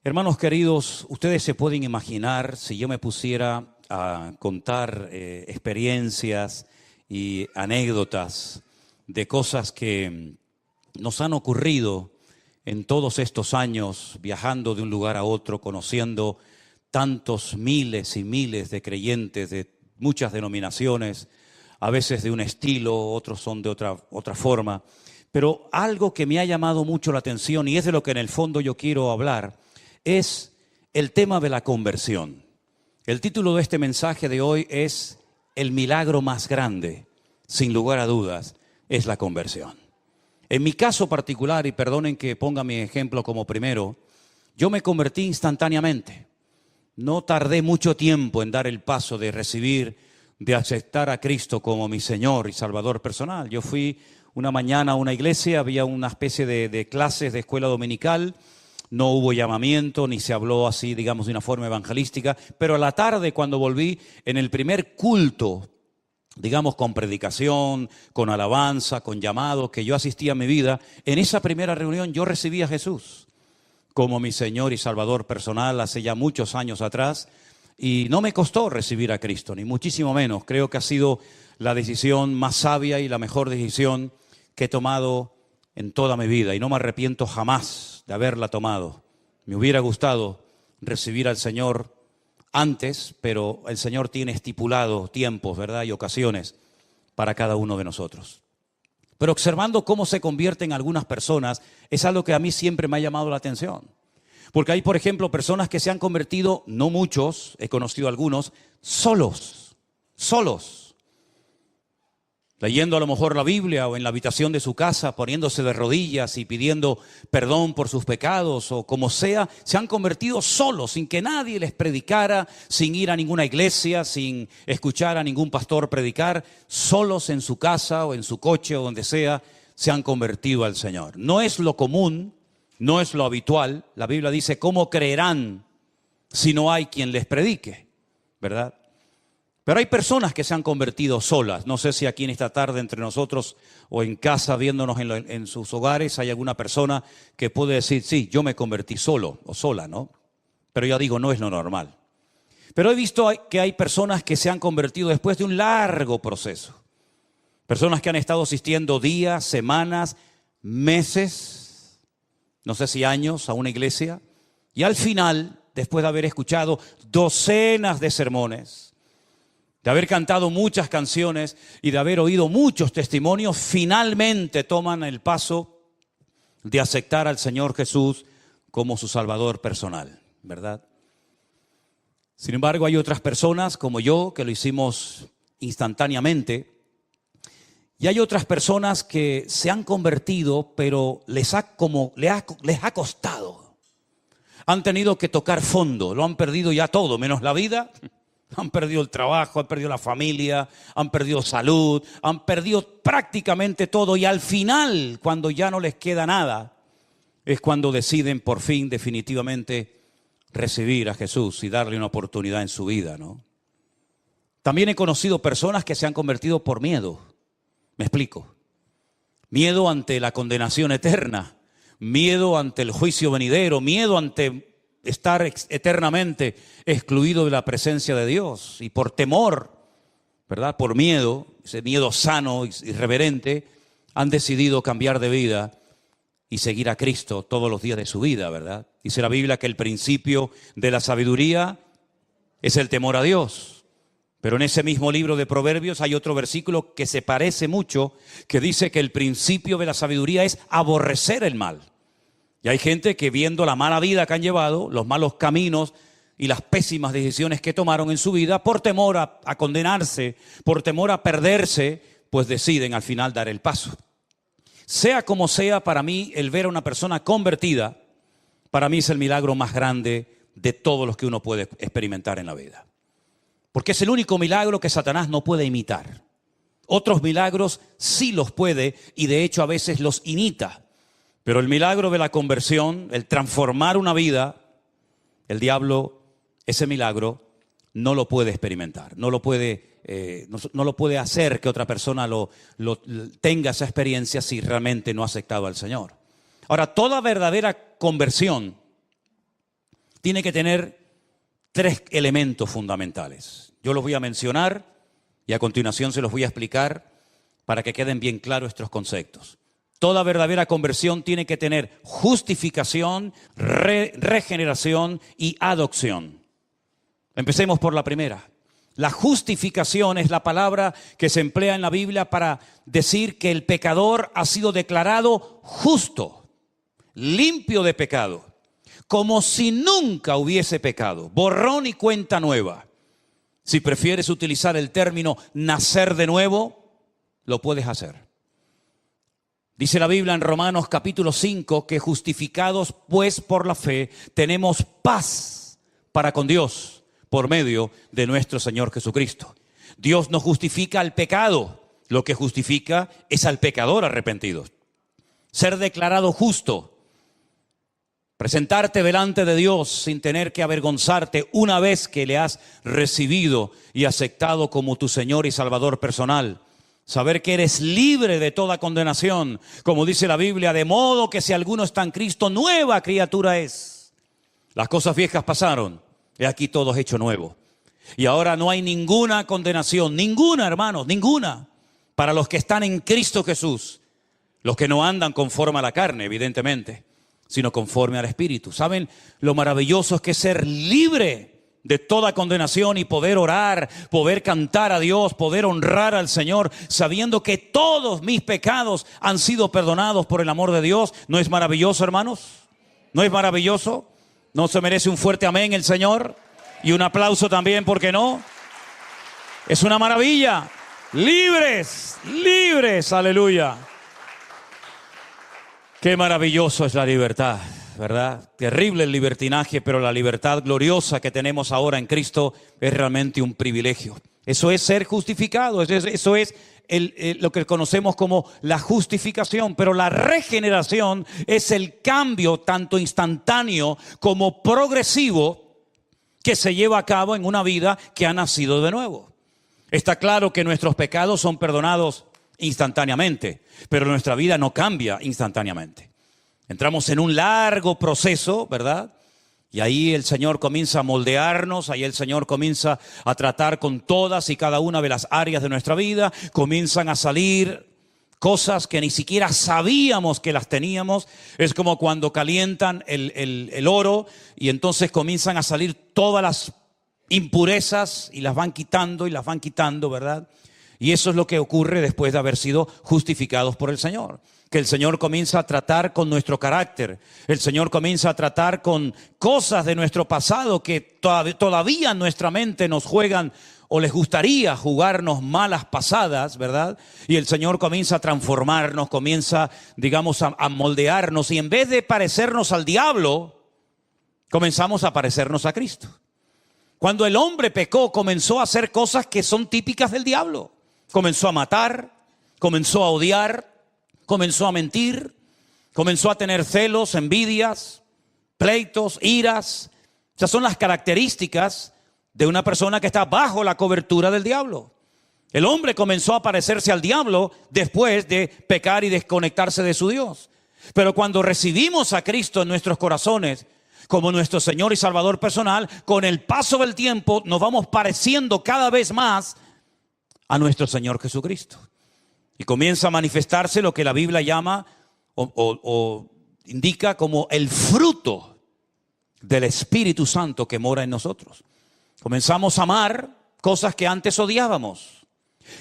Hermanos queridos, ustedes se pueden imaginar si yo me pusiera a contar experiencias y anécdotas de cosas que nos han ocurrido en todos estos años, viajando de un lugar a otro, conociendo tantos miles y miles de creyentes de muchas denominaciones, a veces de un estilo, otros son de otra forma. Pero algo que me ha llamado mucho la atención, y es de lo que en el fondo yo quiero hablar, es el tema de la conversión. El título de este mensaje de hoy es El milagro más grande, sin lugar a dudas, es la conversión. En mi caso particular, y perdonen que ponga mi ejemplo como primero, yo me convertí instantáneamente. No tardé mucho tiempo en dar el paso de recibir, de aceptar a Cristo como mi Señor y Salvador personal. Yo fui una mañana a una iglesia, había una especie de clases de escuela dominical. No hubo llamamiento, ni se habló así, digamos, de una forma evangelística. Pero a la tarde, cuando volví, en el primer culto, digamos, con predicación, con alabanza, con llamado, que yo asistí a mi vida, en esa primera reunión yo recibí a Jesús como mi Señor y Salvador personal hace ya muchos años atrás. Y no me costó recibir a Cristo, ni muchísimo menos. Creo que ha sido la decisión más sabia y la mejor decisión que he tomado en toda mi vida. Y no me arrepiento jamás de haberla tomado. Me hubiera gustado recibir al Señor antes, pero el Señor tiene estipulado tiempos, ¿verdad? Y ocasiones para cada uno de nosotros. Pero observando cómo se convierten algunas personas, es algo que a mí siempre me ha llamado la atención. Porque hay, por ejemplo, personas que se han convertido, no muchos, he conocido algunos, solos. Leyendo a lo mejor la Biblia o en la habitación de su casa, poniéndose de rodillas y pidiendo perdón por sus pecados o como sea, se han convertido solos, sin que nadie les predicara, sin ir a ninguna iglesia, sin escuchar a ningún pastor predicar, solos en su casa o en su coche o donde sea, se han convertido al Señor. No es lo común, no es lo habitual. La Biblia dice, ¿cómo creerán si no hay quien les predique? ¿Verdad? Pero hay personas que se han convertido solas. No sé si aquí en esta tarde entre nosotros o en casa viéndonos en sus hogares hay alguna persona que puede decir, sí, yo me convertí solo o sola, ¿no? Pero ya digo, no es lo normal. Pero he visto que hay personas que se han convertido después de un largo proceso. Personas que han estado asistiendo días, semanas, meses, no sé si años a una iglesia. Y al final, después de haber escuchado docenas de sermones, de haber cantado muchas canciones y de haber oído muchos testimonios, finalmente toman el paso de aceptar al Señor Jesús como su Salvador personal, ¿verdad? Sin embargo, hay otras personas como yo que lo hicimos instantáneamente y hay otras personas que se han convertido, pero les ha costado. Han tenido que tocar fondo, lo han perdido ya todo, menos la vida. Han perdido el trabajo, han perdido la familia, han perdido salud, han perdido prácticamente todo. Y al final, cuando ya no les queda nada, es cuando deciden por fin definitivamente recibir a Jesús y darle una oportunidad en su vida, ¿no? También he conocido personas que se han convertido por miedo. Me explico. Miedo ante la condenación eterna, miedo ante el juicio venidero, miedo ante estar eternamente excluido de la presencia de Dios. Y por temor, ¿verdad? Por miedo, ese miedo sano y reverente, han decidido cambiar de vida y seguir a Cristo todos los días de su vida, ¿verdad? Dice la Biblia que el principio de la sabiduría es el temor a Dios. Pero en ese mismo libro de Proverbios hay otro versículo que se parece mucho, que dice que el principio de la sabiduría es aborrecer el mal. Y hay gente que viendo la mala vida que han llevado, los malos caminos y las pésimas decisiones que tomaron en su vida, por temor a condenarse, por temor a perderse, pues deciden al final dar el paso. Sea como sea, para mí el ver a una persona convertida, para mí es el milagro más grande de todos los que uno puede experimentar en la vida. Porque es el único milagro que Satanás no puede imitar. Otros milagros sí los puede y de hecho a veces los imita. Pero el milagro de la conversión, el transformar una vida, el diablo, ese milagro, no lo puede experimentar. No lo puede hacer que otra persona tenga esa experiencia si realmente no ha aceptado al Señor. Ahora, toda verdadera conversión tiene que tener 3 elementos fundamentales. Yo los voy a mencionar y a continuación se los voy a explicar para que queden bien claros estos conceptos. Toda verdadera conversión tiene que tener justificación, regeneración y adopción. Empecemos por la primera. La justificación es la palabra que se emplea en la Biblia para decir que el pecador ha sido declarado justo, limpio de pecado, como si nunca hubiese pecado, borrón y cuenta nueva. Si prefieres utilizar el término nacer de nuevo, lo puedes hacer. Dice la Biblia en Romanos capítulo 5 que justificados pues por la fe tenemos paz para con Dios por medio de nuestro Señor Jesucristo. Dios no justifica al pecado, lo que justifica es al pecador arrepentido. Ser declarado justo, presentarte delante de Dios sin tener que avergonzarte una vez que le has recibido y aceptado como tu Señor y Salvador personal. Saber que eres libre de toda condenación, como dice la Biblia, de modo que si alguno está en Cristo, nueva criatura es. Las cosas viejas pasaron, he aquí todo es hecho nuevo. Y ahora no hay ninguna condenación, ninguna, hermanos, ninguna, para los que están en Cristo Jesús. Los que no andan conforme a la carne, evidentemente, sino conforme al Espíritu. ¿Saben lo maravilloso es que ser libre de toda condenación y poder orar, poder cantar a Dios, poder honrar al Señor, sabiendo que todos mis pecados han sido perdonados por el amor de Dios? ¿No es maravilloso, hermanos? ¿No es maravilloso? ¿No se merece un fuerte amén el Señor? Y un aplauso también, ¿por qué no? Es una maravilla. Libres, libres, aleluya. Qué maravilloso es la libertad, ¿verdad? Terrible el libertinaje, pero la libertad gloriosa que tenemos ahora en Cristo es realmente un privilegio. Eso es ser justificado, eso es lo que conocemos como la justificación. Pero la regeneración es el cambio tanto instantáneo como progresivo que se lleva a cabo en una vida que ha nacido de nuevo. Está claro que nuestros pecados son perdonados instantáneamente, pero nuestra vida no cambia instantáneamente. Entramos en un largo proceso, ¿verdad? Y ahí el Señor comienza a moldearnos, ahí el Señor comienza a tratar con todas y cada una de las áreas de nuestra vida. Comienzan a salir cosas que ni siquiera sabíamos que las teníamos. Es como cuando calientan el oro y entonces comienzan a salir todas las impurezas y las van quitando, ¿verdad? Y eso es lo que ocurre después de haber sido justificados por el Señor. Que el Señor comienza a tratar con nuestro carácter. El Señor comienza a tratar con cosas de nuestro pasado que todavía en nuestra mente nos juegan o les gustaría jugarnos malas pasadas, ¿verdad? Y el Señor comienza a transformarnos, comienza, digamos, a moldearnos. Y en vez de parecernos al diablo, comenzamos a parecernos a Cristo. Cuando el hombre pecó, comenzó a hacer cosas que son típicas del diablo. Comenzó a matar, comenzó a odiar, comenzó a mentir, comenzó a tener celos, envidias, pleitos, iras. Esas son las características de una persona que está bajo la cobertura del diablo. El hombre comenzó a parecerse al diablo después de pecar y desconectarse de su Dios. Pero cuando recibimos a Cristo en nuestros corazones como nuestro Señor y Salvador personal, con el paso del tiempo nos vamos pareciendo cada vez más a nuestro Señor Jesucristo. Y comienza a manifestarse lo que la Biblia llama o indica como el fruto del Espíritu Santo que mora en nosotros. Comenzamos a amar cosas que antes odiábamos.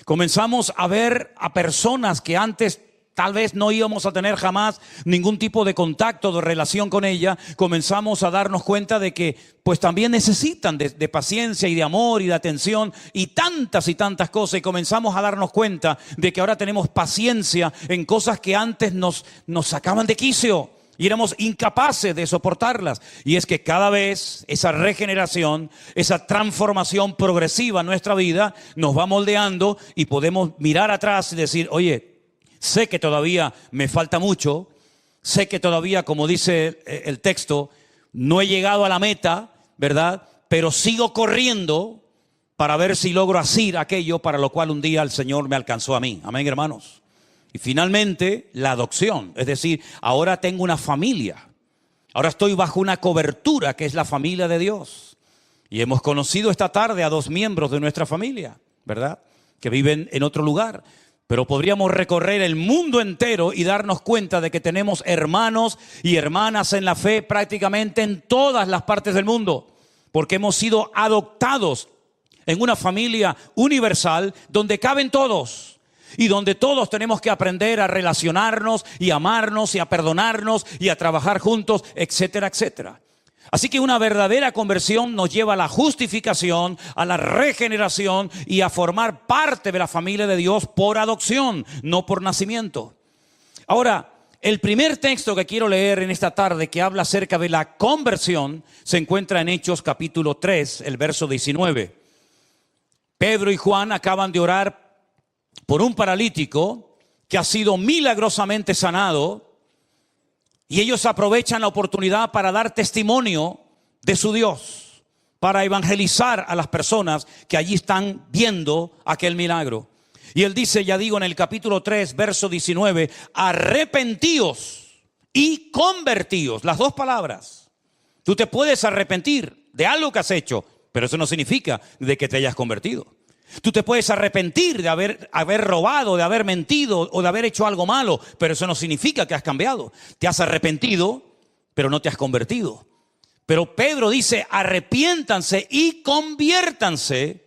Comenzamos a ver a personas que antes tal vez no íbamos a tener jamás ningún tipo de contacto, de relación con ella. Comenzamos a darnos cuenta de que pues también necesitan de paciencia y de amor y de atención y tantas cosas. Y comenzamos a darnos cuenta de que ahora tenemos paciencia en cosas que antes nos sacaban de quicio y éramos incapaces de soportarlas. Y es que cada vez esa regeneración, esa transformación progresiva en nuestra vida nos va moldeando y podemos mirar atrás y decir, oye, sé que todavía me falta mucho, sé que todavía, como dice el texto, no he llegado a la meta, ¿verdad? Pero sigo corriendo para ver si logro hacer aquello para lo cual un día el Señor me alcanzó a mí. Amén, hermanos. Y finalmente, la adopción. Es decir, ahora tengo una familia. Ahora estoy bajo una cobertura que es la familia de Dios. Y hemos conocido esta tarde a 2 miembros de nuestra familia, ¿verdad? Que viven en otro lugar. Pero podríamos recorrer el mundo entero y darnos cuenta de que tenemos hermanos y hermanas en la fe prácticamente en todas las partes del mundo. Porque hemos sido adoptados en una familia universal donde caben todos. Y donde todos tenemos que aprender a relacionarnos y amarnos y a perdonarnos y a trabajar juntos, etcétera, etcétera. Así que una verdadera conversión nos lleva a la justificación, a la regeneración y a formar parte de la familia de Dios por adopción, no por nacimiento. Ahora, el primer texto que quiero leer en esta tarde que habla acerca de la conversión se encuentra en Hechos capítulo 3, el verso 19. Pedro y Juan acaban de orar por un paralítico que ha sido milagrosamente sanado. Y ellos aprovechan la oportunidad para dar testimonio de su Dios, para evangelizar a las personas que allí están viendo aquel milagro. Y él dice, ya digo, en el capítulo 3, verso 19, arrepentíos y convertíos. Las 2 palabras. Tú te puedes arrepentir de algo que has hecho, pero eso no significa de que te hayas convertido. Tú te puedes arrepentir de haber robado, de haber mentido o de haber hecho algo malo, pero eso no significa que has cambiado. Te has arrepentido, pero no te has convertido. Pero Pedro dice, arrepiéntanse y conviértanse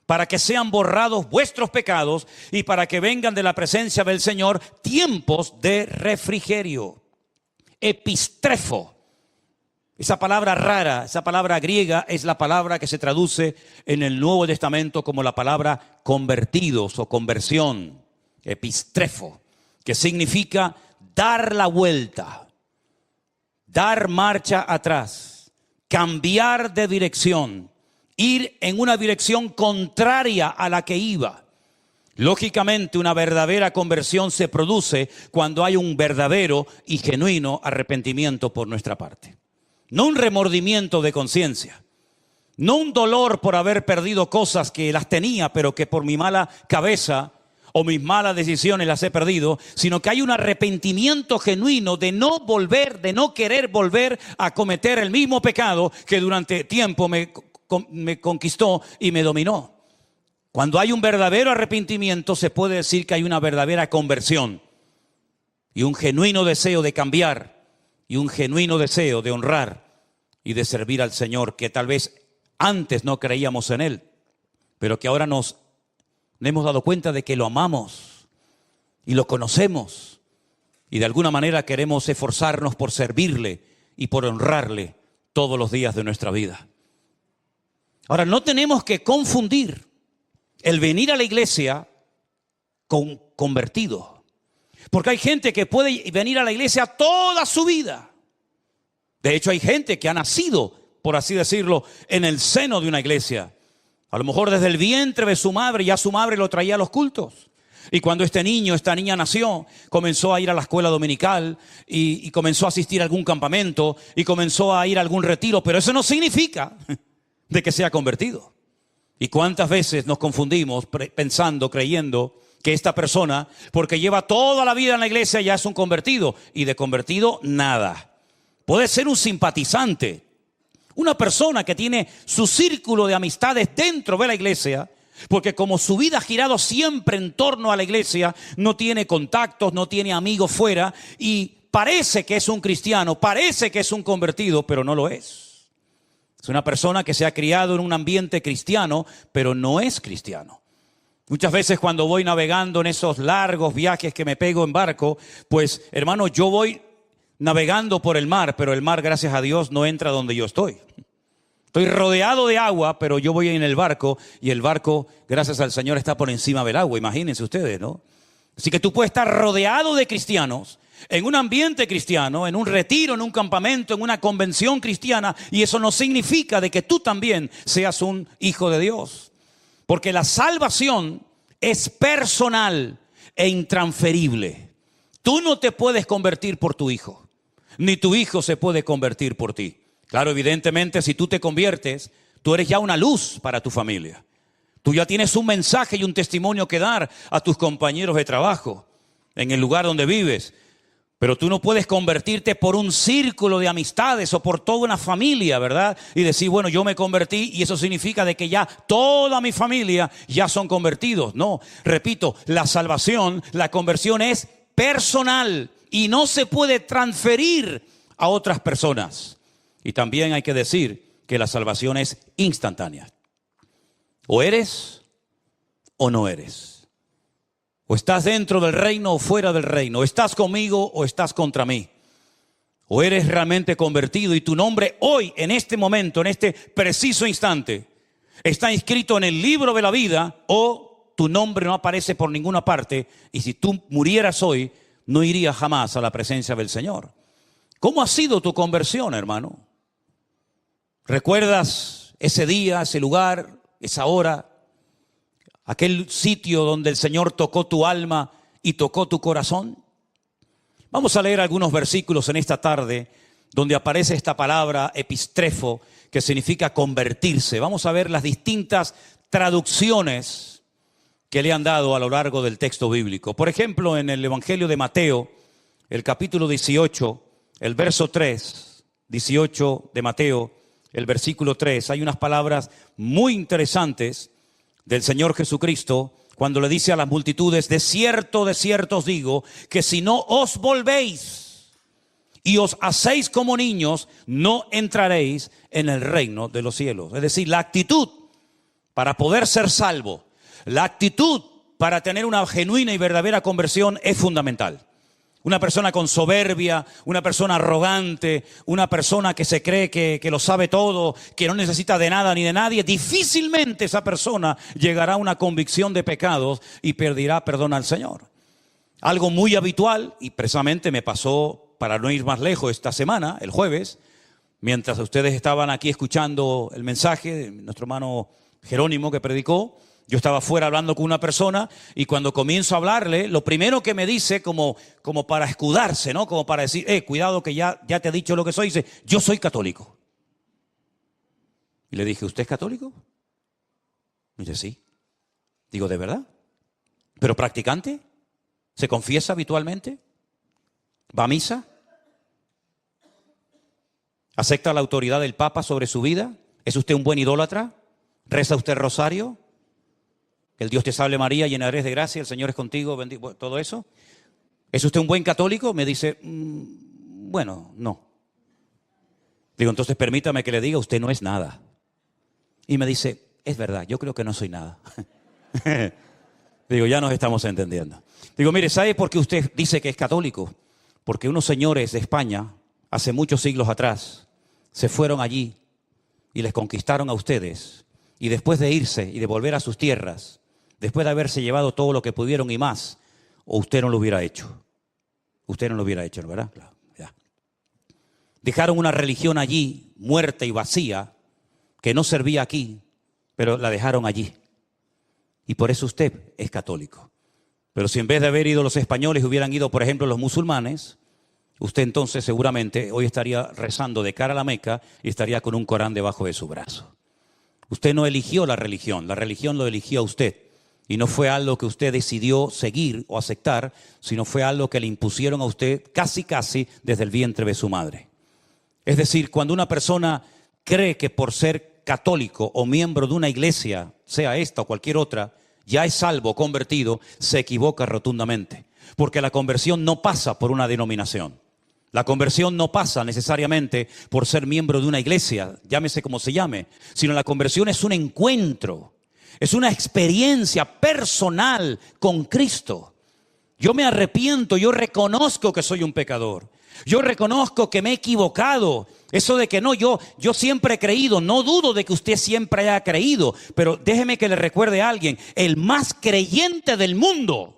para que sean borrados vuestros pecados y para que vengan de la presencia del Señor tiempos de refrigerio. Epistrefo. Esa palabra rara, esa palabra griega es la palabra que se traduce en el Nuevo Testamento como la palabra convertidos o conversión, epistrefo, que significa dar la vuelta, dar marcha atrás, cambiar de dirección, ir en una dirección contraria a la que iba. Lógicamente, una verdadera conversión se produce cuando hay un verdadero y genuino arrepentimiento por nuestra parte. No un remordimiento de conciencia, no un dolor por haber perdido cosas que las tenía, pero que por mi mala cabeza o mis malas decisiones las he perdido, sino que hay un arrepentimiento genuino de no volver, de no querer volver a cometer el mismo pecado que durante tiempo me conquistó y me dominó. Cuando hay un verdadero arrepentimiento, se puede decir que hay una verdadera conversión y un genuino deseo de cambiar. Y un genuino deseo de honrar y de servir al Señor, que tal vez antes no creíamos en Él, pero que ahora nos hemos dado cuenta de que lo amamos y lo conocemos. Y de alguna manera queremos esforzarnos por servirle y por honrarle todos los días de nuestra vida. Ahora, no tenemos que confundir el venir a la iglesia con convertido. Porque hay gente que puede venir a la iglesia toda su vida. De hecho, hay gente que ha nacido, por así decirlo, en el seno de una iglesia. A lo mejor desde el vientre de su madre, ya su madre lo traía a los cultos. Y cuando este niño, esta niña nació, comenzó a ir a la escuela dominical y comenzó a asistir a algún campamento y comenzó a ir a algún retiro. Pero eso no significa de que sea convertido. ¿Y cuántas veces nos confundimos pensando, creyendo que esta persona, porque lleva toda la vida en la iglesia, ya es un convertido? Y de convertido, nada. Puede ser un simpatizante, una persona que tiene su círculo de amistades dentro de la iglesia, porque como su vida ha girado siempre en torno a la iglesia, no tiene contactos, no tiene amigos fuera, y parece que es un cristiano, parece que es un convertido, pero no lo es. Es una persona que se ha criado en un ambiente cristiano, pero no es cristiano. Muchas veces cuando voy navegando en esos largos viajes que me pego en barco, pues hermano, yo voy navegando por el mar, pero el mar, gracias a Dios, no entra donde yo estoy. Estoy rodeado de agua, pero yo voy en el barco y el barco, gracias al Señor, está por encima del agua. Imagínense ustedes, ¿no? Así que tú puedes estar rodeado de cristianos, en un ambiente cristiano, en un retiro, en un campamento, en una convención cristiana, y eso no significa de que tú también seas un hijo de Dios. Porque la salvación es personal e intransferible. Tú no te puedes convertir por tu hijo, ni tu hijo se puede convertir por ti. Claro, evidentemente, si tú te conviertes, tú eres ya una luz para tu familia. Tú ya tienes un mensaje y un testimonio que dar a tus compañeros de trabajo, en el lugar donde vives. Pero tú no puedes convertirte por un círculo de amistades o por toda una familia, ¿verdad? Y decir, bueno, yo me convertí y eso significa de que ya toda mi familia ya son convertidos. No, repito, la salvación, la conversión es personal y no se puede transferir a otras personas. Y también hay que decir que la salvación es instantánea. O eres o no eres. O estás dentro del reino o fuera del reino. O estás conmigo o estás contra mí. O eres realmente convertido y tu nombre hoy, en este momento, en este preciso instante, está inscrito en el libro de la vida, o tu nombre no aparece por ninguna parte. Y si tú murieras hoy, no irías jamás a la presencia del Señor. ¿Cómo ha sido tu conversión, hermano? ¿Recuerdas ese día, ese lugar, esa hora? Aquel sitio donde el Señor tocó tu alma y tocó tu corazón. Vamos a leer algunos versículos en esta tarde donde aparece esta palabra epistrefo, que significa convertirse. Vamos a ver las distintas traducciones que le han dado a lo largo del texto bíblico. Por ejemplo, en el Evangelio de Mateo, el capítulo 18, el verso 3, 18 de Mateo, el versículo 3, hay unas palabras muy interesantes del Señor Jesucristo, cuando le dice a las multitudes, de cierto os digo, que si no os volvéis y os hacéis como niños, no entraréis en el reino de los cielos. Es decir, la actitud para poder ser salvo, la actitud para tener una genuina y verdadera conversión es fundamental. Una persona con soberbia, una persona arrogante, una persona que se cree que lo sabe todo, que no necesita de nada ni de nadie, difícilmente esa persona llegará a una convicción de pecados y pedirá perdón al Señor. Algo muy habitual, y precisamente me pasó, para no ir más lejos, esta semana, el jueves, mientras ustedes estaban aquí escuchando el mensaje de nuestro hermano Jerónimo que predicó. Yo estaba fuera hablando con una persona y cuando comienzo a hablarle, lo primero que me dice, como para escudarse, ¿no? Como para decir, cuidado que ya te he dicho lo que soy, dice, yo soy católico. Y le dije, ¿usted es católico? Y dice, sí. Digo, ¿de verdad? ¿Pero practicante? ¿Se confiesa habitualmente? ¿Va a misa? ¿Acepta la autoridad del Papa sobre su vida? ¿Es usted un buen idólatra? ¿Reza usted el rosario? Que el Dios te salve María, llena eres de gracia, el Señor es contigo, bendito, todo eso. ¿Es usted un buen católico? Me dice, bueno, no. Digo, entonces permítame que le diga, usted no es nada. Y me dice, es verdad, yo creo que no soy nada. Digo, ya nos estamos entendiendo. Digo, mire, ¿sabe por qué usted dice que es católico? Porque unos señores de España, hace muchos siglos atrás, se fueron allí y les conquistaron a ustedes. Y después de irse y de volver a sus tierras, después de haberse llevado todo lo que pudieron y más, o usted no lo hubiera hecho. Usted no lo hubiera hecho, ¿verdad? Claro, ya. Dejaron una religión allí, muerta y vacía, que no servía aquí, pero la dejaron allí. Y por eso usted es católico. Pero si en vez de haber ido los españoles hubieran ido, por ejemplo, los musulmanes, usted entonces seguramente hoy estaría rezando de cara a la Meca y estaría con un Corán debajo de su brazo. Usted no eligió la religión lo eligió a usted. Y no fue algo que usted decidió seguir o aceptar, sino fue algo que le impusieron a usted casi desde el vientre de su madre. Es decir, cuando una persona cree que por ser católico o miembro de una iglesia, sea esta o cualquier otra, ya es salvo, convertido, se equivoca rotundamente. Porque la conversión no pasa por una denominación. La conversión no pasa necesariamente por ser miembro de una iglesia, llámese como se llame, sino la conversión es un encuentro, es una experiencia personal con Cristo. Yo me arrepiento, yo reconozco que soy un pecador, yo reconozco que me he equivocado. Eso de que no, yo siempre he creído, no dudo de que usted siempre haya creído, pero déjeme que le recuerde a alguien, el más creyente del mundo,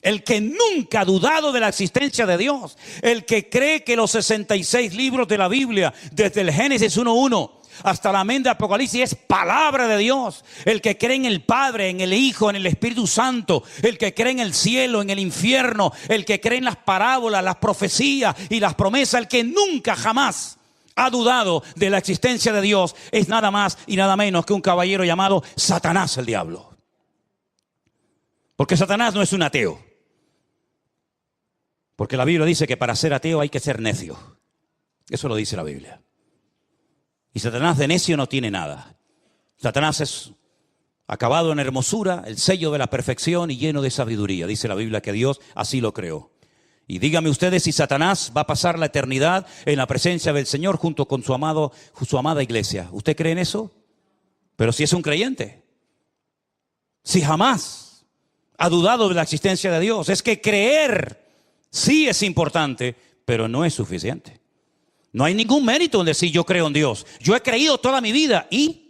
el que nunca ha dudado de la existencia de Dios, el que cree que los 66 libros de la Biblia, desde el Génesis 1:1 hasta la amén de Apocalipsis, es palabra de Dios, el que cree en el Padre, en el Hijo, en el Espíritu Santo, el que cree en el cielo, en el infierno, el que cree en las parábolas, las profecías y las promesas, el que nunca jamás ha dudado de la existencia de Dios, es nada más y nada menos que un caballero llamado Satanás, el diablo. Porque Satanás no es un ateo. Porque la Biblia dice que para ser ateo hay que ser necio. Eso lo dice la Biblia. Y Satanás de necio no tiene nada. Satanás es acabado en hermosura, el sello de la perfección y lleno de sabiduría. Dice la Biblia que Dios así lo creó. Y díganme ustedes si Satanás va a pasar la eternidad en la presencia del Señor junto con su amada iglesia. ¿Usted cree en eso? Pero si es un creyente. Si jamás ha dudado de la existencia de Dios. Es que creer sí es importante, pero no es suficiente. No hay ningún mérito en decir yo creo en Dios. Yo he creído toda mi vida y...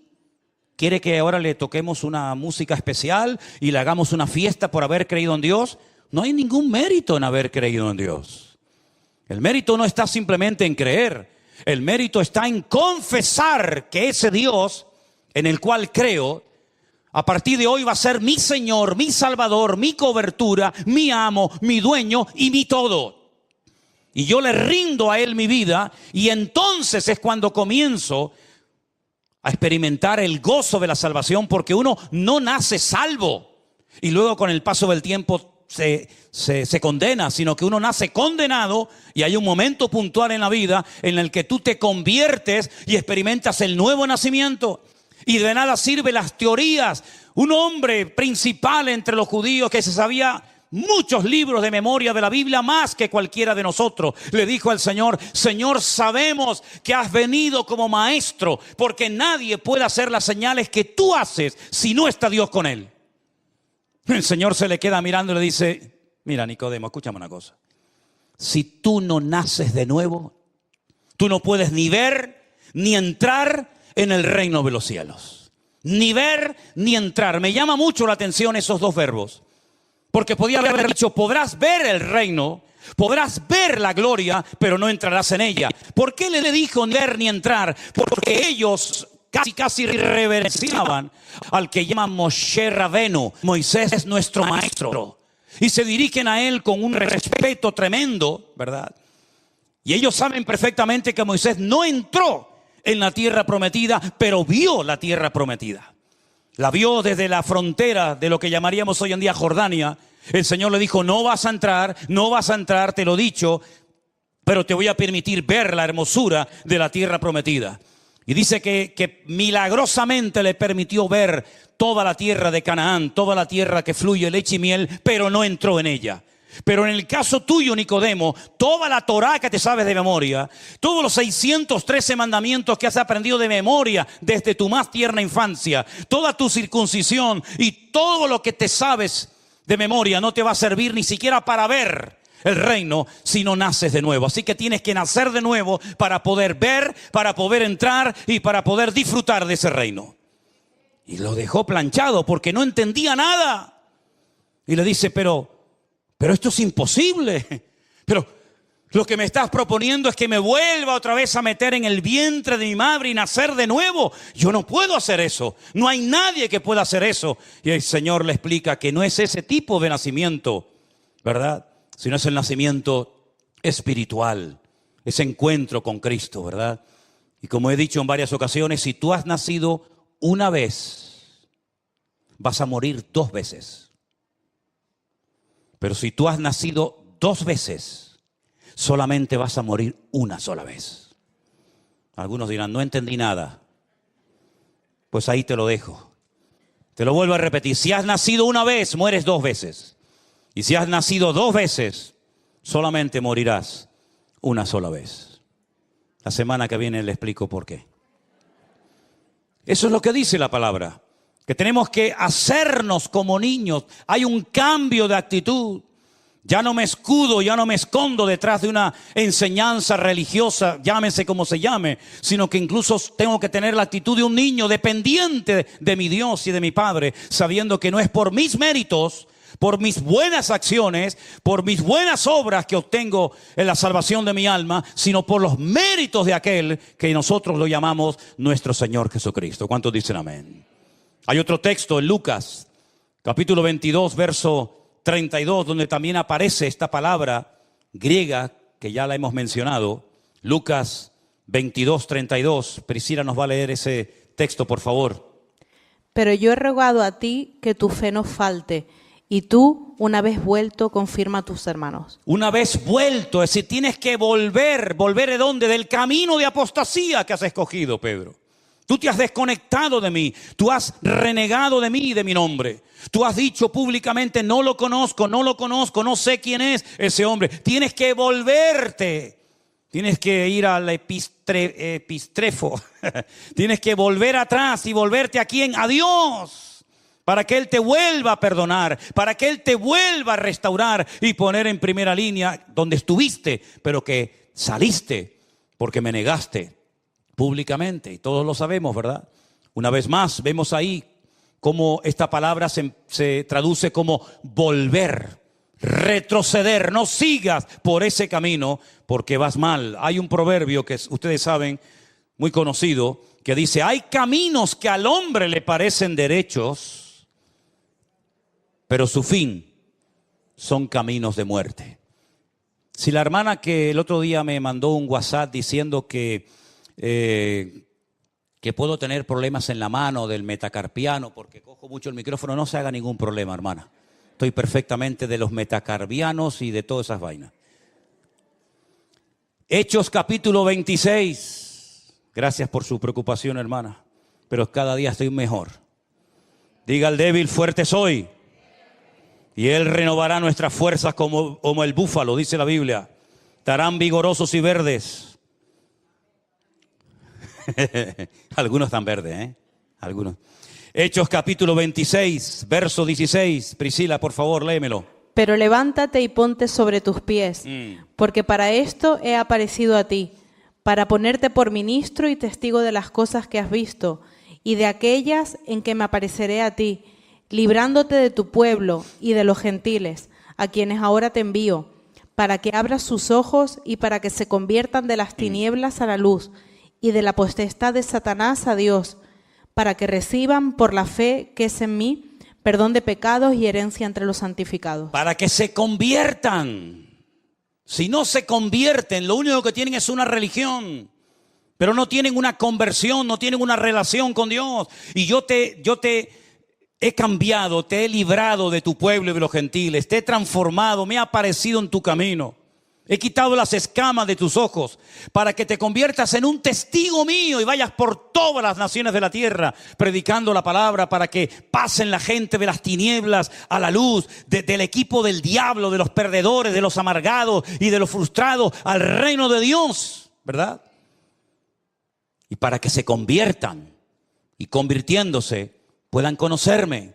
¿Quiere que ahora le toquemos una música especial y le hagamos una fiesta por haber creído en Dios? No hay ningún mérito en haber creído en Dios. El mérito no está simplemente en creer. El mérito está en confesar que ese Dios en el cual creo, a partir de hoy va a ser mi Señor, mi Salvador, mi cobertura, mi amo, mi dueño y mi todo. Y yo le rindo a Él mi vida y entonces es cuando comienzo a experimentar el gozo de la salvación, porque uno no nace salvo y luego con el paso del tiempo se condena, sino que uno nace condenado y hay un momento puntual en la vida en el que tú te conviertes y experimentas el nuevo nacimiento. Y de nada sirven las teorías. Un hombre principal entre los judíos que se sabía muchos libros de memoria de la Biblia, más que cualquiera de nosotros, le dijo al Señor: Señor, sabemos que has venido como maestro, porque nadie puede hacer las señales que tú haces si no está Dios con él. El Señor se le queda mirando y le dice: mira, Nicodemo, escúchame una cosa. Si tú no naces de nuevo, tú no puedes ni ver ni entrar en el reino de los cielos. Ni ver ni entrar. Me llama mucho la atención esos dos verbos. Porque podía haber dicho: podrás ver el reino, podrás ver la gloria, pero no entrarás en ella. ¿Por qué le dijo ni ver ni entrar? Porque ellos casi reverenciaban al que llaman Moshe Rabenu. Moisés es nuestro maestro. Y se dirigen a él con un respeto tremendo, ¿verdad? Y ellos saben perfectamente que Moisés no entró en la tierra prometida, pero vio la tierra prometida. La vio desde la frontera de lo que llamaríamos hoy en día Jordania. El Señor le dijo: no vas a entrar, te lo he dicho, pero te voy a permitir ver la hermosura de la tierra prometida. Y dice que milagrosamente le permitió ver toda la tierra de Canaán, toda la tierra que fluye leche y miel, pero no entró en ella. Pero en el caso tuyo, Nicodemo, toda la Torá que te sabes de memoria, todos los 613 mandamientos que has aprendido de memoria desde tu más tierna infancia, toda tu circuncisión y todo lo que te sabes de memoria no te va a servir ni siquiera para ver el reino si no naces de nuevo. Así que tienes que nacer de nuevo para poder ver, para poder entrar y para poder disfrutar de ese reino. Y lo dejó planchado porque no entendía nada. Y le dice: pero esto es imposible. Pero lo que me estás proponiendo es que me vuelva otra vez a meter en el vientre de mi madre y nacer de nuevo. Yo no puedo hacer eso. No hay nadie que pueda hacer eso. Y el Señor le explica que no es ese tipo de nacimiento, ¿verdad? Sino es el nacimiento espiritual, ese encuentro con Cristo, ¿verdad? Y como he dicho en varias ocasiones, si tú has nacido una vez, vas a morir 2 veces. Pero si tú has nacido 2 veces, solamente vas a morir una sola vez. Algunos dirán: no entendí nada. Pues ahí te lo dejo. Te lo vuelvo a repetir: si has nacido una vez, mueres 2 veces. Y si has nacido 2 veces, solamente morirás una sola vez. La semana que viene le explico por qué. Eso es lo que dice la palabra. Que tenemos que hacernos como niños. Hay un cambio de actitud. Ya no me escudo, ya no me escondo detrás de una enseñanza religiosa, llámese como se llame, sino que incluso tengo que tener la actitud de un niño dependiente de mi Dios y de mi Padre, sabiendo que no es por mis méritos, por mis buenas acciones, por mis buenas obras que obtengo en la salvación de mi alma, sino por los méritos de aquel que nosotros lo llamamos nuestro Señor Jesucristo. ¿Cuántos dicen amén? Hay otro texto en Lucas, capítulo 22, verso 32, donde también aparece esta palabra griega que ya la hemos mencionado. Lucas 22, 32. Priscila nos va a leer ese texto, por favor. Pero yo he rogado a ti que tu fe no falte, Y tú, una vez vuelto, confirma a tus hermanos. Una vez vuelto, es decir, tienes que volver. ¿Volver de dónde? Del camino de apostasía que has escogido, Pedro. Tú te has desconectado de mí, tú has renegado de mí y de mi nombre. Tú has dicho públicamente, no lo conozco, no sé quién es ese hombre. Tienes que volverte, tienes que ir al epistrefo, tienes que volver atrás y volverte a quién, a Dios, para que Él te vuelva a perdonar, para que Él te vuelva a restaurar y poner en primera línea donde estuviste, pero que saliste porque me negaste públicamente, y todos lo sabemos, ¿verdad? Una vez más, vemos ahí cómo esta palabra se traduce como volver, retroceder. No sigas por ese camino porque vas mal. Hay un proverbio que ustedes saben, muy conocido, que dice, hay caminos que al hombre le parecen derechos, pero su fin son caminos de muerte. Si la hermana que el otro día me mandó un WhatsApp diciendo que puedo tener problemas en la mano del metacarpiano porque cojo mucho el micrófono, no se haga ningún problema, hermana. Estoy perfectamente de los metacarpianos y de todas esas vainas. Hechos capítulo 26. Gracias por su preocupación, hermana, pero cada día estoy mejor. Diga al débil, fuerte soy, y Él renovará nuestras fuerzas como el búfalo, dice la Biblia. Estarán vigorosos y verdes. Algunos están verdes, Algunos. Hechos capítulo 26, verso 16. Priscila, por favor, léemelo. Pero levántate y ponte sobre tus pies, porque para esto he aparecido a ti, para ponerte por ministro y testigo de las cosas que has visto, y de aquellas en que me apareceré a ti, librándote de tu pueblo y de los gentiles, a quienes ahora te envío, para que abras sus ojos y para que se conviertan de las tinieblas a la luz, y de la potestad de Satanás a Dios, para que reciban por la fe que es en mí, perdón de pecados y herencia entre los santificados. Para que se conviertan. Si no se convierten, lo único que tienen es una religión, pero no tienen una conversión, no tienen una relación con Dios. Y yo te he cambiado, te he librado de tu pueblo y de los gentiles, te he transformado, me he aparecido en tu camino. He quitado las escamas de tus ojos para que te conviertas en un testigo mío y vayas por todas las naciones de la tierra predicando la palabra, para que pasen la gente de las tinieblas a la luz, del equipo del diablo, de los perdedores, de los amargados y de los frustrados al reino de Dios, ¿verdad? Y para que se conviertan y convirtiéndose puedan conocerme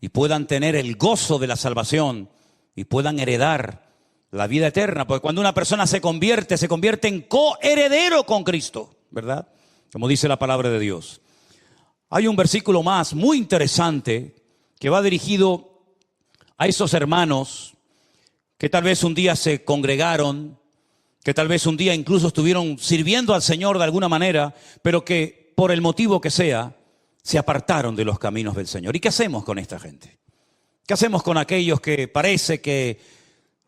y puedan tener el gozo de la salvación y puedan heredar la vida eterna, porque cuando una persona se convierte en coheredero con Cristo, ¿verdad? Como dice la palabra de Dios. Hay un versículo más muy interesante que va dirigido a esos hermanos que tal vez un día se congregaron, que tal vez un día incluso estuvieron sirviendo al Señor de alguna manera, pero que por el motivo que sea, se apartaron de los caminos del Señor. ¿Y qué hacemos con esta gente? ¿Qué hacemos con aquellos que parece que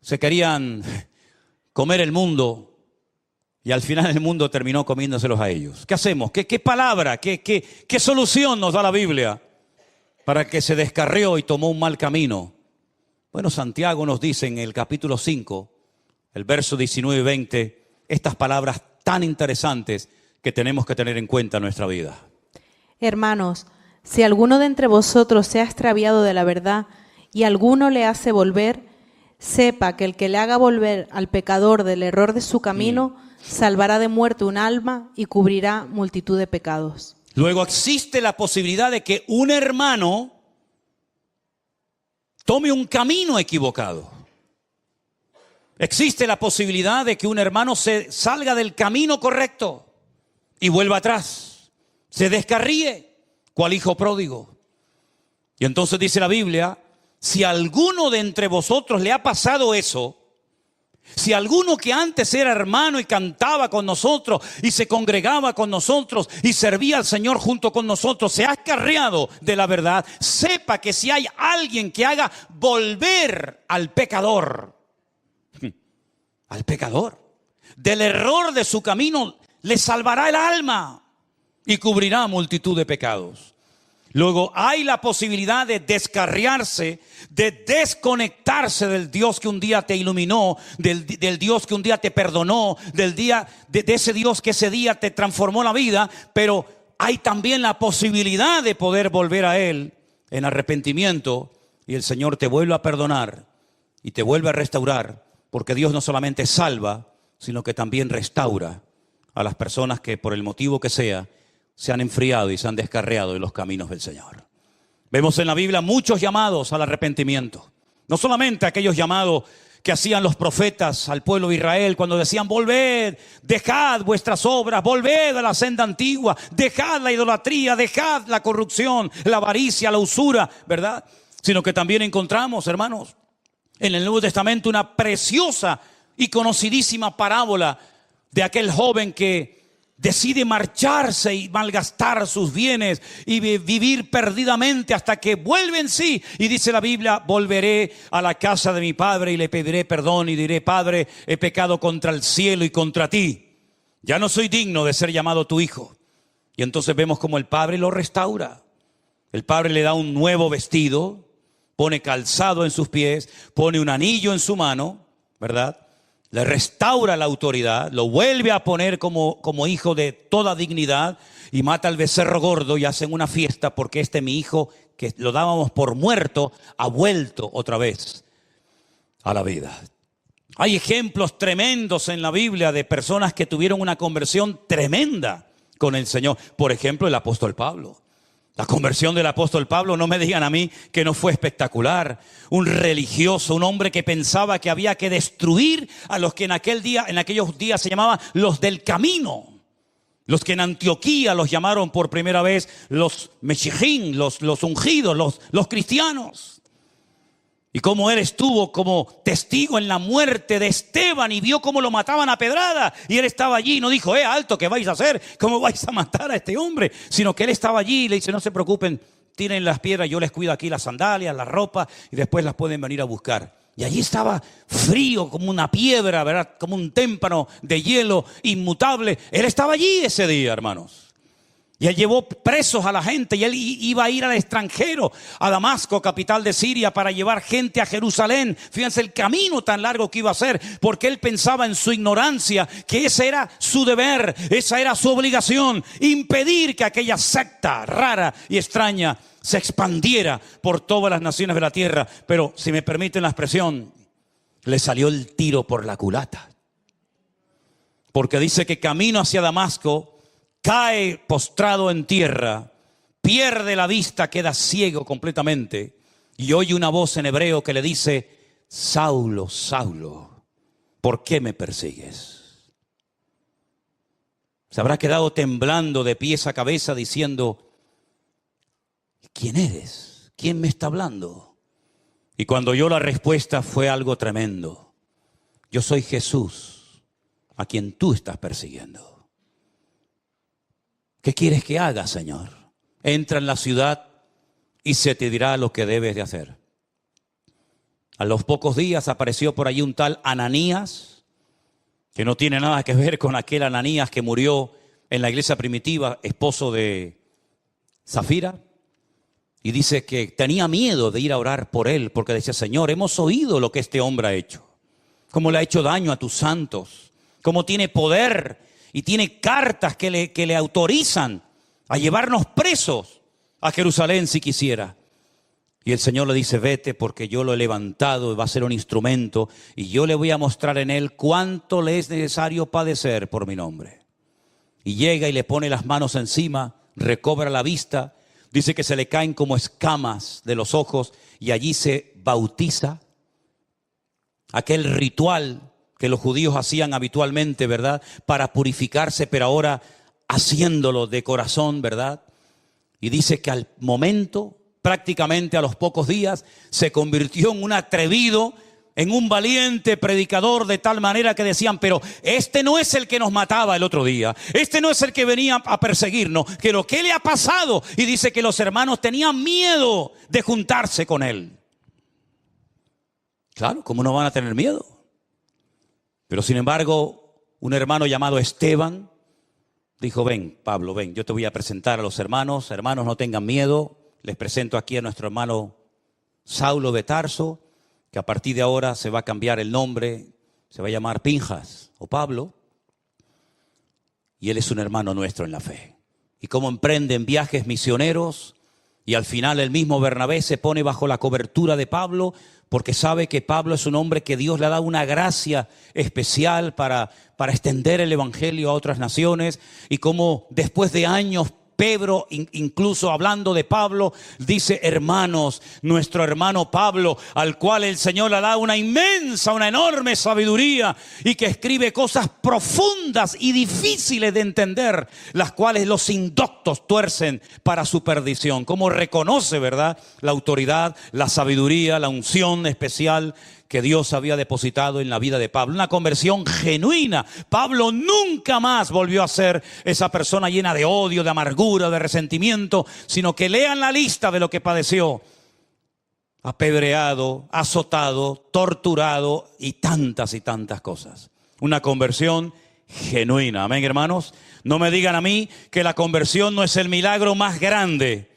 se querían comer el mundo y al final el mundo terminó comiéndoselos a ellos? ¿Qué hacemos? ¿Qué palabra, qué solución nos da la Biblia para que se descarrió y tomó un mal camino? Bueno, Santiago nos dice en el capítulo 5, el verso 19 y 20, estas palabras tan interesantes que tenemos que tener en cuenta en nuestra vida. Hermanos, si alguno de entre vosotros se ha extraviado de la verdad y alguno le hace volver, sepa que el que le haga volver al pecador del error de su camino, salvará de muerte un alma y cubrirá multitud de pecados. Luego existe la posibilidad de que un hermano tome un camino equivocado. Existe la posibilidad de que un hermano se salga del camino correcto y vuelva atrás, se descarríe, cual hijo pródigo. Y entonces dice la Biblia, si a alguno de entre vosotros le ha pasado eso, si alguno que antes era hermano y cantaba con nosotros y se congregaba con nosotros y servía al Señor junto con nosotros, se ha escarriado de la verdad, sepa que si hay alguien que haga volver al pecador, del error de su camino, le salvará el alma y cubrirá multitud de pecados. Luego hay la posibilidad de descarriarse, de desconectarse del Dios que un día te iluminó, del Dios que un día te perdonó, de ese Dios que ese día te transformó la vida. Pero hay también la posibilidad de poder volver a Él en arrepentimiento, y el Señor te vuelve a perdonar y te vuelve a restaurar, porque Dios no solamente salva, sino que también restaura a las personas que por el motivo que sea se han enfriado y se han descarriado de los caminos del Señor. Vemos en la Biblia muchos llamados al arrepentimiento. No solamente aquellos llamados que hacían los profetas al pueblo de Israel cuando decían: volved, dejad vuestras obras, volved a la senda antigua, dejad la idolatría, dejad la corrupción, la avaricia, la usura, ¿verdad? Sino que también encontramos, hermanos, en el Nuevo Testamento una preciosa y conocidísima parábola de aquel joven que decide marcharse y malgastar sus bienes y vivir perdidamente hasta que vuelve en sí. Y dice la Biblia: volveré a la casa de mi padre y le pediré perdón y diré: Padre, he pecado contra el cielo y contra ti. Ya no soy digno de ser llamado tu hijo. Y entonces vemos como el padre lo restaura. El padre le da un nuevo vestido, pone calzado en sus pies, pone un anillo en su mano, ¿verdad? Le restaura la autoridad, lo vuelve a poner como hijo de toda dignidad, y mata al becerro gordo y hacen una fiesta porque mi hijo, que lo dábamos por muerto, ha vuelto otra vez a la vida. Hay ejemplos tremendos en la Biblia de personas que tuvieron una conversión tremenda con el Señor. Por ejemplo, el apóstol Pablo. La conversión del apóstol Pablo, no me digan a mí que no fue espectacular. Un religioso, un hombre que pensaba que había que destruir a los que en aquellos días se llamaban los del camino. Los que en Antioquía los llamaron por primera vez los Meshijín, los ungidos, los cristianos. Y cómo él estuvo como testigo en la muerte de Esteban y vio cómo lo mataban a pedrada. Y él estaba allí y no dijo: alto, ¿qué vais a hacer? ¿Cómo vais a matar a este hombre? Sino que él estaba allí y le dice: no se preocupen, tiren las piedras, yo les cuido aquí las sandalias, la ropa, y después las pueden venir a buscar. Y allí estaba frío como una piedra, ¿verdad? Como un témpano de hielo inmutable. Él estaba allí ese día, hermanos. Y él llevó presos a la gente, y él iba a ir al extranjero, a Damasco, capital de Siria, para llevar gente a Jerusalén. Fíjense el camino tan largo que iba a hacer, porque él pensaba en su ignorancia que ese era su deber, esa era su obligación: impedir que aquella secta rara y extraña se expandiera por todas las naciones de la tierra. Pero, si me permiten la expresión, le salió el tiro por la culata. Porque dice que camino hacia Damasco cae postrado en tierra, pierde la vista, queda ciego completamente, y oye una voz en hebreo que le dice: Saulo, Saulo, ¿por qué me persigues? Se habrá quedado temblando de pies a cabeza diciendo: ¿quién eres? ¿Quién me está hablando? Y cuando oyó la respuesta fue algo tremendo: yo soy Jesús, a quien tú estás persiguiendo. ¿Qué quieres que haga, Señor? Entra en la ciudad y se te dirá lo que debes de hacer. A los pocos días apareció por allí un tal Ananías, que no tiene nada que ver con aquel Ananías que murió en la iglesia primitiva, esposo de Zafira. Y dice que tenía miedo de ir a orar por él, porque decía: Señor, hemos oído lo que este hombre ha hecho, cómo le ha hecho daño a tus santos, cómo tiene poder y tiene cartas que le autorizan a llevarnos presos a Jerusalén si quisiera. Y el Señor le dice: vete, porque yo lo he levantado, va a ser un instrumento, y yo le voy a mostrar en él cuánto le es necesario padecer por mi nombre. Y llega y le pone las manos encima, recobra la vista, dice que se le caen como escamas de los ojos, y allí se bautiza. Aquel ritual que los judíos hacían habitualmente, ¿verdad?, para purificarse, pero ahora haciéndolo de corazón, ¿verdad? Y dice que al momento, prácticamente a los pocos días, se convirtió en un atrevido, en un valiente predicador, de tal manera que decían: pero este no es el que nos mataba el otro día, este no es el que venía a perseguirnos, que lo que le ha pasado. Y dice que los hermanos tenían miedo de juntarse con él. Claro, ¿cómo no van a tener miedo? Pero sin embargo, un hermano llamado Esteban dijo: ven, Pablo, ven, yo te voy a presentar a los hermanos. Hermanos, no tengan miedo, les presento aquí a nuestro hermano Saulo de Tarso, que a partir de ahora se va a cambiar el nombre, se va a llamar Pinjas o Pablo, y él es un hermano nuestro en la fe. Y cómo emprenden viajes misioneros, y al final el mismo Bernabé se pone bajo la cobertura de Pablo, porque sabe que Pablo es un hombre que Dios le ha dado una gracia especial para extender el evangelio a otras naciones, y cómo después de años Pedro, incluso hablando de Pablo, dice: hermanos, nuestro hermano Pablo, al cual el Señor le da una inmensa, una enorme sabiduría, y que escribe cosas profundas y difíciles de entender, las cuales los indoctos tuercen para su perdición. Como reconoce, ¿verdad?, la autoridad, la sabiduría, la unción especial que Dios había depositado en la vida de Pablo. Una conversión genuina. Pablo nunca más volvió a ser esa persona llena de odio, de amargura, de resentimiento, sino que lean la lista de lo que padeció: apedreado, azotado, torturado y tantas cosas. Una conversión genuina. Amén, hermanos. No me digan a mí que la conversión no es el milagro más grande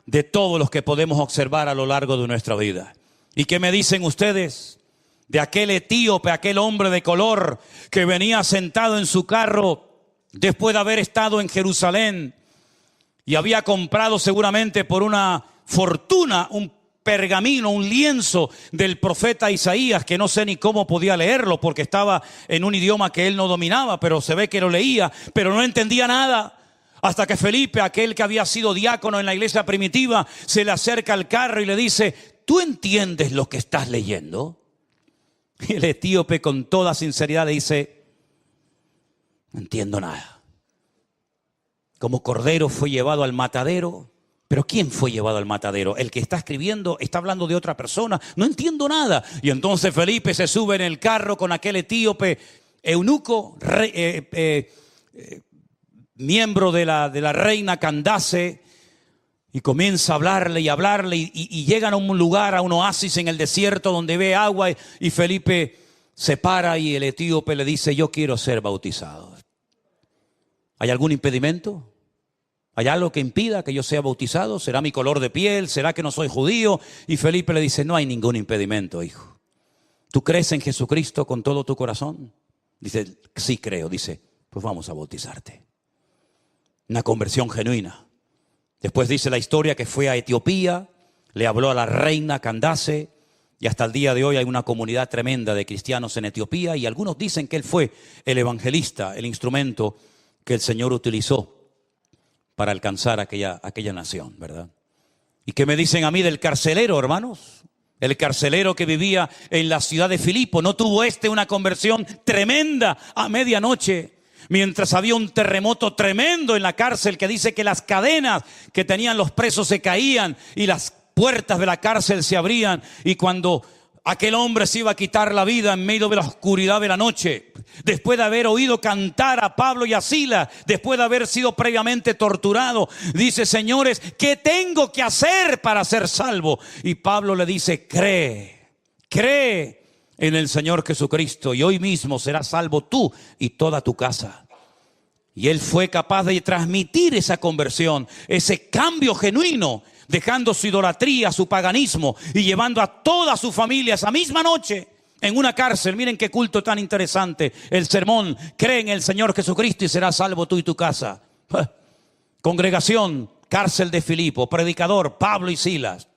de todos los que podemos observar a lo largo de nuestra vida. ¿Y qué me dicen ustedes de aquel etíope, aquel hombre de color que venía sentado en su carro después de haber estado en Jerusalén y había comprado seguramente por una fortuna un pergamino, un lienzo del profeta Isaías, que no sé ni cómo podía leerlo porque estaba en un idioma que él no dominaba, pero se ve que lo leía, pero no entendía nada? Hasta que Felipe, aquel que había sido diácono en la iglesia primitiva, se le acerca al carro y le dice: ¿tú entiendes lo que estás leyendo? Y el etíope, con toda sinceridad, le dice: no entiendo nada. Como cordero fue llevado al matadero. ¿Pero quién fue llevado al matadero? El que está escribiendo está hablando de otra persona. No entiendo nada. Y entonces Felipe se sube en el carro con aquel etíope eunuco, miembro de la reina Candace, y comienza a hablarle y llegan a un lugar, a un oasis en el desierto donde ve agua, y Felipe se para y el etíope le dice: yo quiero ser bautizado. ¿Hay algún impedimento? ¿Hay algo que impida que yo sea bautizado? ¿Será mi color de piel? ¿Será que no soy judío? Y Felipe le dice: no hay ningún impedimento, hijo. ¿Tú crees en Jesucristo con todo tu corazón? Dice: sí creo. Dice: pues vamos a bautizarte. Una conversión genuina. Después dice la historia que fue a Etiopía, le habló a la reina Candace, y hasta el día de hoy hay una comunidad tremenda de cristianos en Etiopía, y algunos dicen que él fue el evangelista, el instrumento que el Señor utilizó para alcanzar aquella nación, ¿verdad? ¿Y qué me dicen a mí del carcelero, hermanos? El carcelero que vivía en la ciudad de Filipo, ¿no tuvo una conversión tremenda a medianoche? Mientras había un terremoto tremendo en la cárcel que dice que las cadenas que tenían los presos se caían y las puertas de la cárcel se abrían, y cuando aquel hombre se iba a quitar la vida en medio de la oscuridad de la noche, después de haber oído cantar a Pablo y a Silas, después de haber sido previamente torturado, dice: señores, ¿qué tengo que hacer para ser salvo? Y Pablo le dice: cree en el Señor Jesucristo y hoy mismo serás salvo tú y toda tu casa. Y él fue capaz de transmitir esa conversión, ese cambio genuino, dejando su idolatría, su paganismo, y llevando a toda su familia esa misma noche en una cárcel. Miren qué culto tan interesante. El sermón: cree en el Señor Jesucristo y serás salvo tú y tu casa. Congregación, cárcel de Filipo, predicador, Pablo y Silas.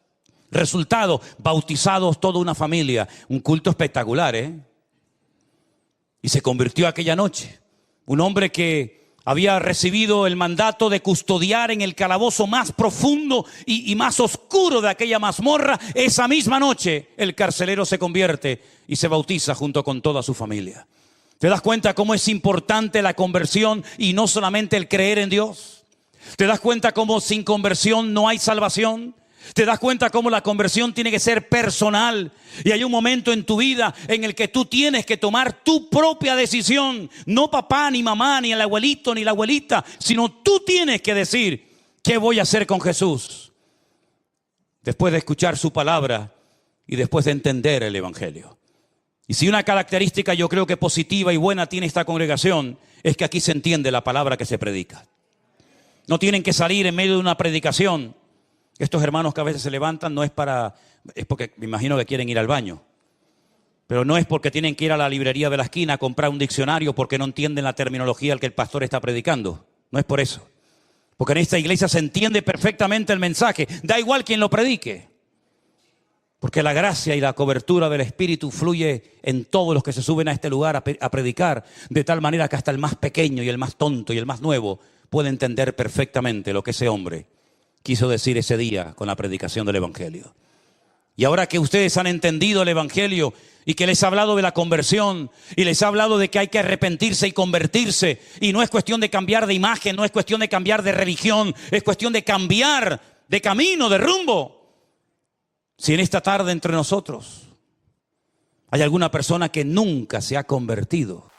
Resultado: bautizados toda una familia. Un culto espectacular, Y se convirtió aquella noche. Un hombre que había recibido el mandato de custodiar en el calabozo más profundo y más oscuro de aquella mazmorra. Esa misma noche el carcelero se convierte y se bautiza junto con toda su familia. ¿Te das cuenta cómo es importante la conversión y no solamente el creer en Dios? ¿Te das cuenta cómo sin conversión no hay salvación? ¿Te das cuenta cómo la conversión tiene que ser personal? Y hay un momento en tu vida en el que tú tienes que tomar tu propia decisión. No papá, ni mamá, ni el abuelito, ni la abuelita, sino tú tienes que decir: ¿qué voy a hacer con Jesús? Después de escuchar su palabra y después de entender el evangelio. Y si una característica yo creo que positiva y buena tiene esta congregación, es que aquí se entiende la palabra que se predica. No tienen que salir en medio de una predicación Estos hermanos que a veces se levantan es porque me imagino que quieren ir al baño. Pero no es porque tienen que ir a la librería de la esquina a comprar un diccionario porque no entienden la terminología al que el pastor está predicando. No es por eso. Porque en esta iglesia se entiende perfectamente el mensaje. Da igual quien lo predique. Porque la gracia y la cobertura del Espíritu fluye en todos los que se suben a este lugar a predicar. De tal manera que hasta el más pequeño y el más tonto y el más nuevo puede entender perfectamente lo que ese hombre quiso decir ese día con la predicación del Evangelio. Y ahora que ustedes han entendido el Evangelio y que les ha hablado de la conversión y les ha hablado de que hay que arrepentirse y convertirse, y no es cuestión de cambiar de imagen, no es cuestión de cambiar de religión, es cuestión de cambiar de camino, de rumbo. Si en esta tarde entre nosotros hay alguna persona que nunca se ha convertido,